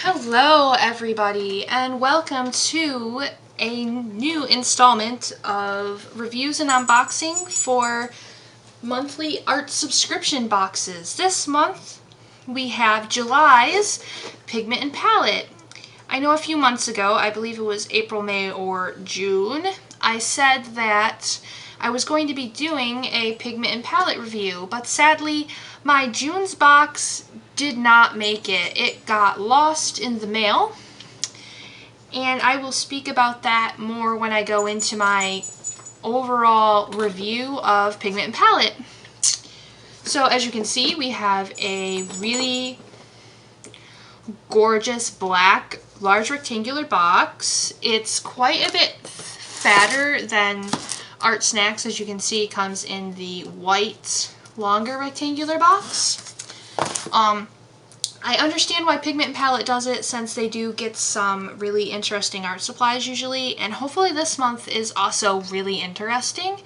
Hello everybody and welcome to a new installment of reviews and unboxing for monthly art subscription boxes. This month we have July's Pigment and Palette. I know a few months ago, I believe it was April, May, or June, I said that I was going to be doing a Pigment and Palette review, but sadly my June's box did not make it. It got lost in the mail, and I will speak about that more when I go into my overall review of Pigment and Palette. So as you can see, we have a really gorgeous black large rectangular box. It's quite a bit fatter than Art Snacks. As you can see, it comes in the white longer rectangular box. I understand why Pigment and Palette does it, since they do get some really interesting art supplies usually, and hopefully this month is also really interesting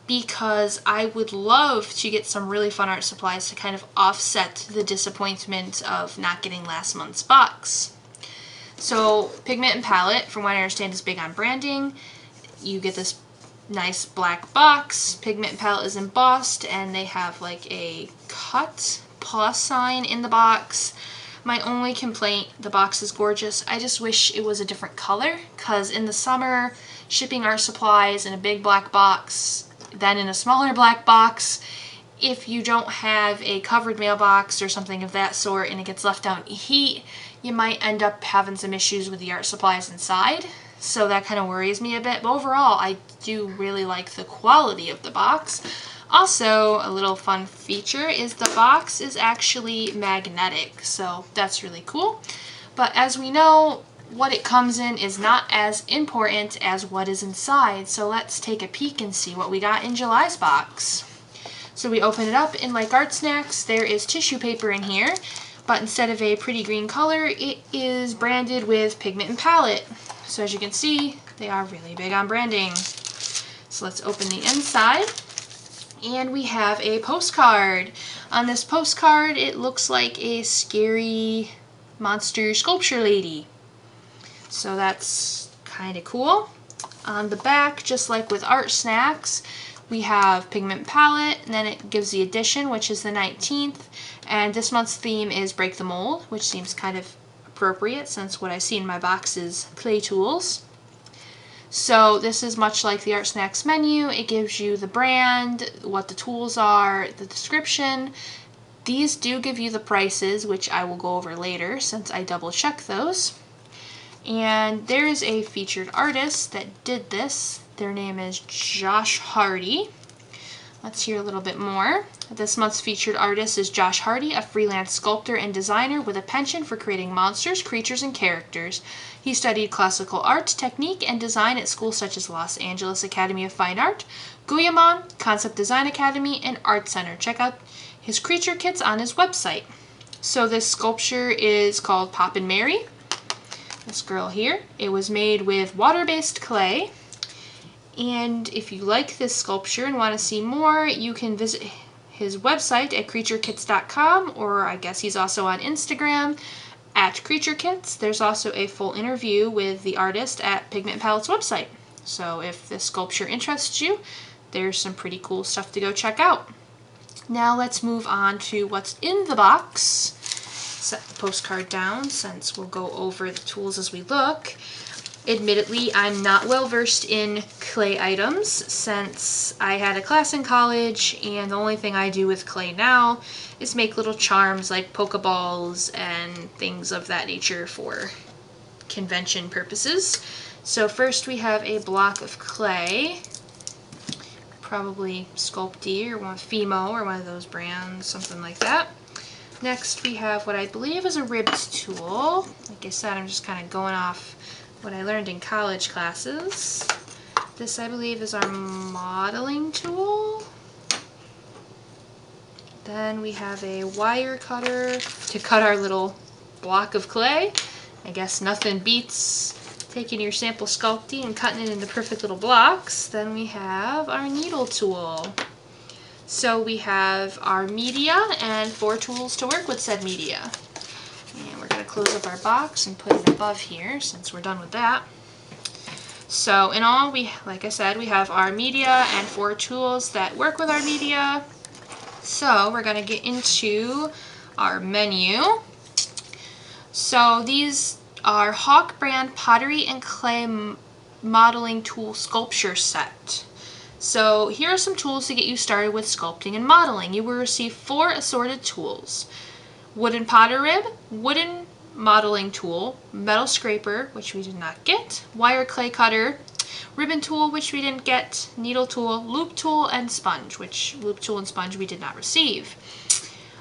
because I would love to get some really fun art supplies to kind of offset the disappointment of not getting last month's box. So Pigment and Palette, from what I understand, is big on branding. You get this nice black box. Pigment and Palette is embossed, and they have like a cut plus sign in the box. My only complaint, the box is gorgeous. I just wish it was a different color, because in the summer, shipping art supplies in a big black box, then in a smaller black box, if you don't have a covered mailbox or something of that sort and it gets left out in heat, you might end up having some issues with the art supplies inside. So that kind of worries me a bit, but overall I do really like the quality of the box. Also, a little fun feature is the box is actually magnetic, so that's really cool. But as we know, what it comes in is not as important as what is inside, so let's take a peek and see what we got in July's box. So we open it up, and like Art Snacks, there is tissue paper in here, but instead of a pretty green color, it is branded with Pigment and Palette. So as you can see, they are really big on branding. So let's open the inside. And we have a postcard. On this postcard, it looks like a scary monster sculpture lady. So that's kind of cool. On the back, just like with Art Snacks, we have Pigment Palette, and then it gives the edition, which is the 19th. And this month's theme is Break the Mold, which seems kind of appropriate since what I see in my box is clay tools. So this is much like the Art Snacks menu. It gives you the brand, what the tools are, the description. These do give you the prices, which I will go over later since I double check those. And there is a featured artist that did this. Their name is Josh Hardy. Let's hear a little bit more. This month's featured artist is Josh Hardy, a freelance sculptor and designer with a penchant for creating monsters, creatures, and characters. He studied classical art, technique, and design at schools such as Los Angeles Academy of Fine Art, Guillemot Concept Design Academy, and Art Center. Check out his creature kits on his website. So this sculpture is called Poppin' Mary. This girl here. It was made with water-based clay. And if you like this sculpture and want to see more, you can visit his website at creaturekits.com, or I guess he's also on Instagram at creaturekits. There's also a full interview with the artist at Pigment and Palette's website. So if this sculpture interests you, there's some pretty cool stuff to go check out. Now let's move on to what's in the box. Set the postcard down since we'll go over the tools as we look. Admittedly, I'm not well versed in clay items since I had a class in college, and the only thing I do with clay now is make little charms like Pokeballs and things of that nature for convention purposes. So first we have a block of clay, probably Sculpey or Fimo or one of those brands, something like that. Next we have what I believe is a ribbed tool. Like I said, I'm just kind of going off what I learned in college classes. This, I believe, is our modeling tool. Then we have a wire cutter to cut our little block of clay. I guess nothing beats taking your sample Sculpey and cutting it into perfect little blocks. Then we have our needle tool. So we have our media and 4 tools to work with said media. And we're going to close up our box and put it above here since we're done with that. So in all, like I said, we have our media and 4 tools that work with our media. So we're going to get into our menu. So these are Hawk brand pottery and clay modeling tool sculpture set. So here are some tools to get you started with sculpting and modeling. You will receive 4 assorted tools: wooden potter rib, wooden modeling tool, metal scraper, which we did not get, wire clay cutter, ribbon tool, which we didn't get, needle tool, loop tool, and sponge, which loop tool and sponge we did not receive.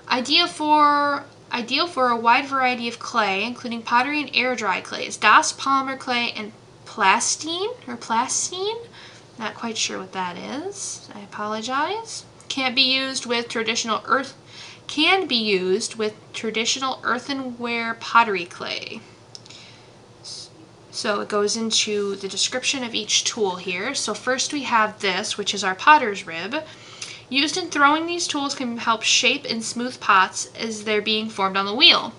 Ideal for a wide variety of clay, including pottery and air dry clays, DOS polymer clay, and plastine. Not quite sure what that is. I apologize. Can be used with traditional earthenware pottery clay. So it goes into the description of each tool here. So first we have this, which is our potter's rib. Used in throwing, these tools can help shape and smooth pots as they're being formed on the wheel.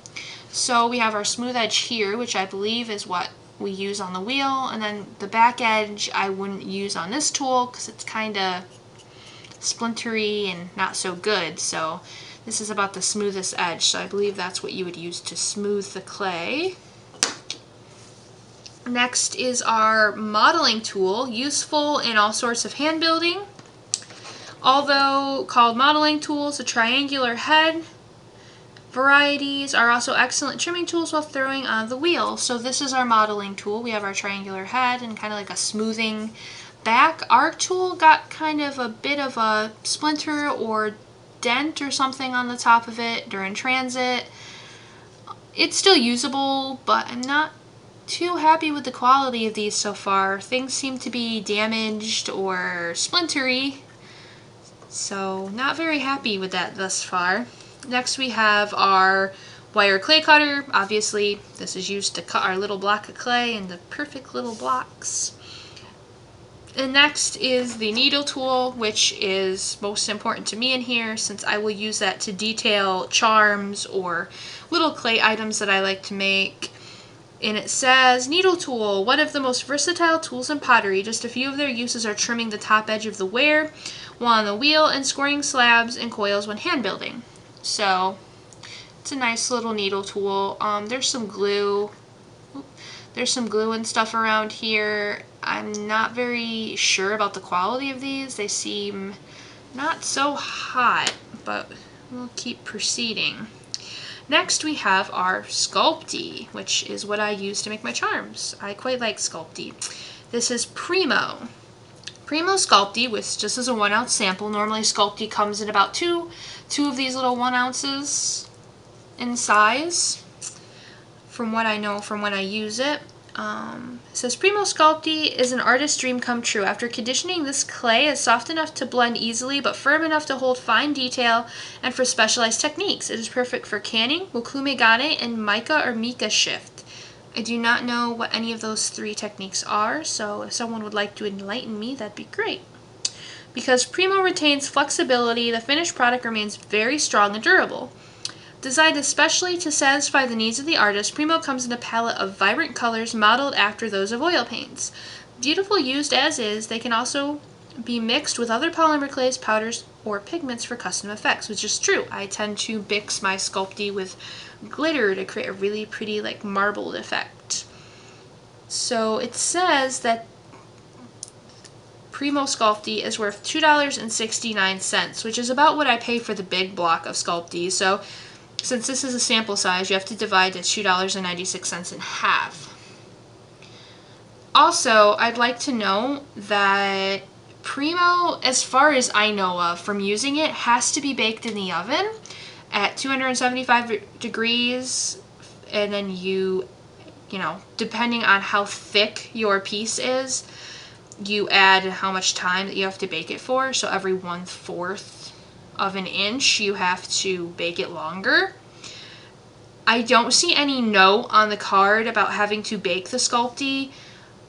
So we have our smooth edge here, which I believe is what we use on the wheel, and then the back edge I wouldn't use on this tool because it's kind of splintery and not so good. So this is about the smoothest edge, so I believe that's what you would use to smooth the clay. Next is our modeling tool, useful in all sorts of hand building. Although called modeling tools, the triangular head varieties are also excellent trimming tools while throwing on the wheel. So this is our modeling tool. We have our triangular head and kind of like a smoothing back. Our tool got kind of a bit of a splinter or dent or something on the top of it during transit. It's still usable, but I'm not too happy with the quality of these so far. Things seem to be damaged or splintery, so not very happy with that thus far. Next we have our wire clay cutter. Obviously this is used to cut our little block of clay into perfect little blocks. And next is the needle tool, which is most important to me in here since I will use that to detail charms or little clay items that I like to make. And it says, needle tool, one of the most versatile tools in pottery. Just a few of their uses are trimming the top edge of the ware while on the wheel and scoring slabs and coils when hand building. So it's a nice little needle tool. There's some glue. There's some glue and stuff around here. I'm not very sure about the quality of these. They seem not so hot, but we'll keep proceeding. Next we have our Sculpey, which is what I use to make my charms. I quite like Sculpey. This is Primo Sculpey, which just as a 1 ounce sample. Normally Sculpey comes in about two of these little 1 ounces in size, from what I know from when I use it. It says Primo Sculpey is an artist's dream come true. After conditioning, this clay is soft enough to blend easily but firm enough to hold fine detail and for specialized techniques. It is perfect for canning, wakumegane, and mica or mica shift. I do not know what any of those 3 techniques are, so if someone would like to enlighten me, that'd be great. Because Primo retains flexibility, the finished product remains very strong and durable. Designed especially to satisfy the needs of the artist, Primo comes in a palette of vibrant colors modeled after those of oil paints. Beautiful used as is, they can also be mixed with other polymer clays, powders, or pigments for custom effects, which is true. I tend to mix my Sculpey with glitter to create a really pretty like marbled effect. So it says that Primo Sculpey is worth $2.69, which is about what I pay for the big block of Sculpey. So since this is a sample size, you have to divide the $2.96 in half. Also, I'd like to note that Primo, as far as I know of from using it, has to be baked in the oven at 275 degrees, and then you know, depending on how thick your piece is, you add how much time that you have to bake it for. So every 1/4 of an inch you have to bake it longer. I don't see any note on the card about having to bake the Sculpey,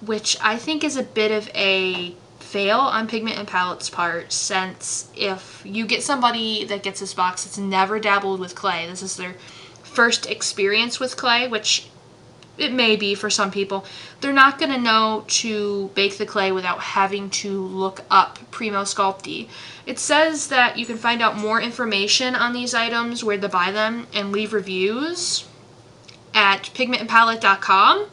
which I think is a bit of a fail on Pigment and Palette's part, since if you get somebody that gets this box that's never dabbled with clay, this is their first experience with clay, which it may be for some people, they're not going to know to bake the clay without having to look up Primo Sculpey. It says that you can find out more information on these items, where to buy them, and leave reviews at pigmentandpalette.com.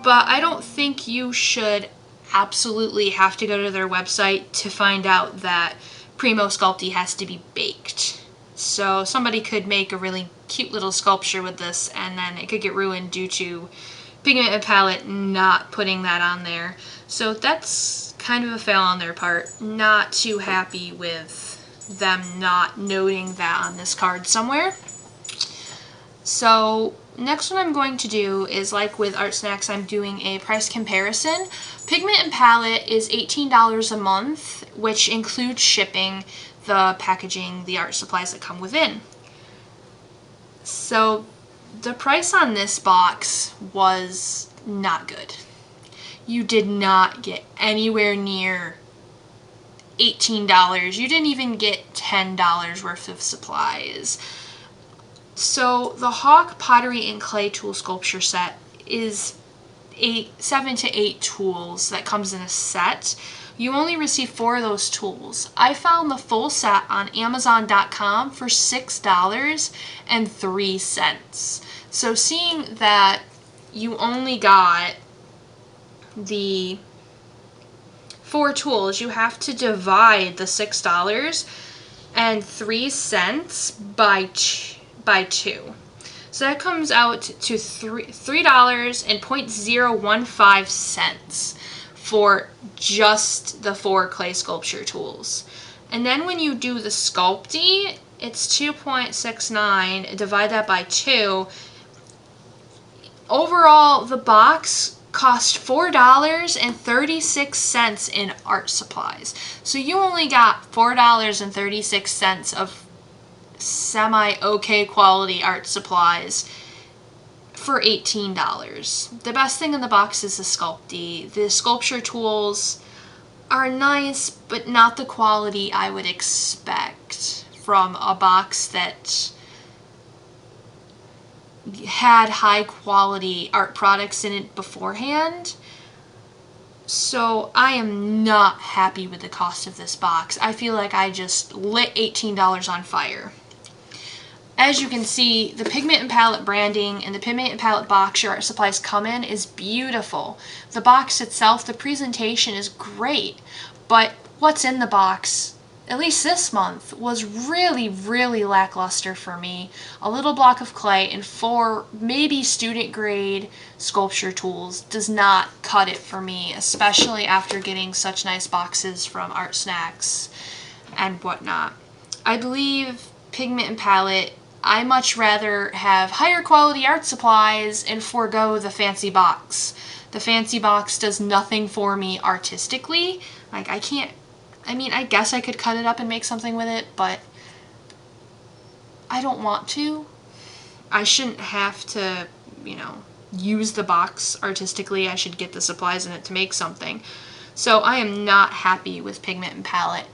But I don't think you should absolutely have to go to their website to find out that Primo Sculpey has to be baked. So somebody could make a really cute little sculpture with this, and then it could get ruined due to Pigment and Palette not putting that on there. So that's kind of a fail on their part. Not too happy with them not noting that on this card somewhere. So next what I'm going to do is, like with Art Snacks, I'm doing a price comparison. Pigment and Palette is $18 a month, which includes shipping, the packaging, the art supplies that come within. So the price on this box was not good. You did not get anywhere near $18. You didn't even get $10 worth of supplies. So the Hawk Pottery and Clay Tool Sculpture Set is 7 to 8 tools that comes in a set. You only receive 4 of those tools. I found the full set on Amazon.com for $6.03. So seeing that you only got the 4 tools, you have to divide the $6.03 by 2. So that comes out to $3.015 for just the 4 clay sculpture tools. And then when you do the Sculpey, it's 2.69, divide that by 2. Overall, the box cost $4.36 in art supplies. So you only got $4.36 of semi-okay quality art supplies for $18. The best thing in the box is the Sculpey. The sculpture tools are nice, but not the quality I would expect from a box that had high quality art products in it beforehand. So I am not happy with the cost of this box. I feel like I just lit $18 on fire. As you can see, the Pigment and Palette branding and the Pigment and Palette box your art supplies come in is beautiful. The box itself, the presentation is great, but what's in the box, at least this month, was really, really lackluster for me. A little block of clay and 4 maybe student grade sculpture tools does not cut it for me, especially after getting such nice boxes from Art Snacks and whatnot. I believe Pigment and Palette, I much rather have higher quality art supplies and forego the fancy box. The fancy box does nothing for me artistically. Like, I guess I could cut it up and make something with it, but I don't want to. I shouldn't have to, use the box artistically. I should get the supplies in it to make something. So I am not happy with Pigment and Palette.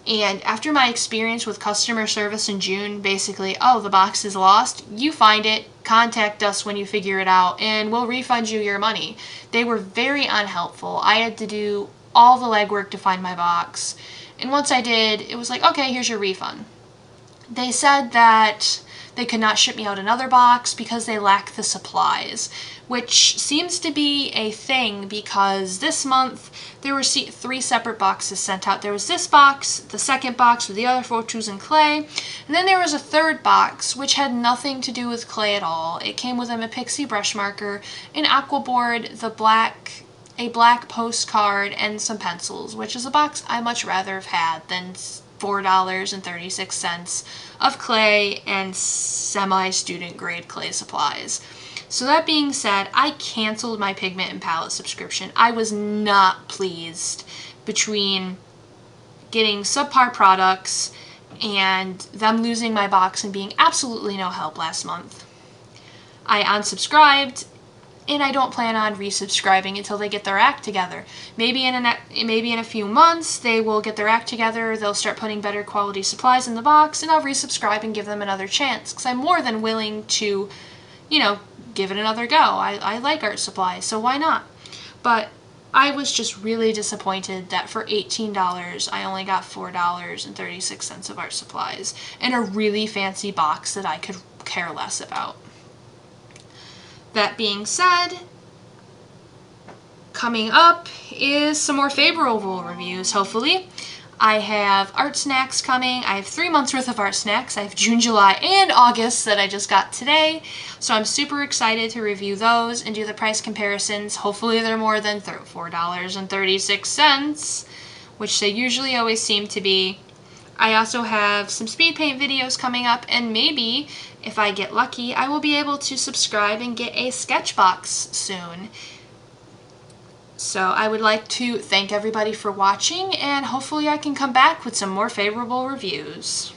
And after my experience with customer service in June, basically, oh, the box is lost, you find it, contact us when you figure it out, and we'll refund you your money. They were very unhelpful. I had to do all the legwork to find my box. And once I did, it was like, okay, here's your refund. They said that they could not ship me out another box because they lack the supplies, which seems to be a thing because this month there were 3 separate boxes sent out. There was this box, the second box with the other 4 tools and clay, and then there was a third box which had nothing to do with clay at all. It came with a pixie brush marker, an aqua board, a black postcard, and some pencils, which is a box I much rather have had than $4.36 of clay and semi-student grade clay supplies. So that being said, I canceled my Pigment and Palette subscription. I was not pleased between getting subpar products and them losing my box and being absolutely no help last month. I unsubscribed, and I don't plan on resubscribing until they get their act together. Maybe in a few months they will get their act together, they'll start putting better quality supplies in the box, and I'll resubscribe and give them another chance, because I'm more than willing to, give it another go. I like art supplies, so why not? But I was just really disappointed that for $18 I only got $4.36 of art supplies and a really fancy box that I could care less about. That being said, coming up is some more favorable reviews, hopefully. I have art snacks coming. I have 3 months worth of art snacks. I have June, July, and August that I just got today. So I'm super excited to review those and do the price comparisons. Hopefully they're more than $4.36, which they usually always seem to be. I also have some speed paint videos coming up, and maybe, if I get lucky, I will be able to subscribe and get a sketch box soon. So I would like to thank everybody for watching, and hopefully I can come back with some more favorable reviews.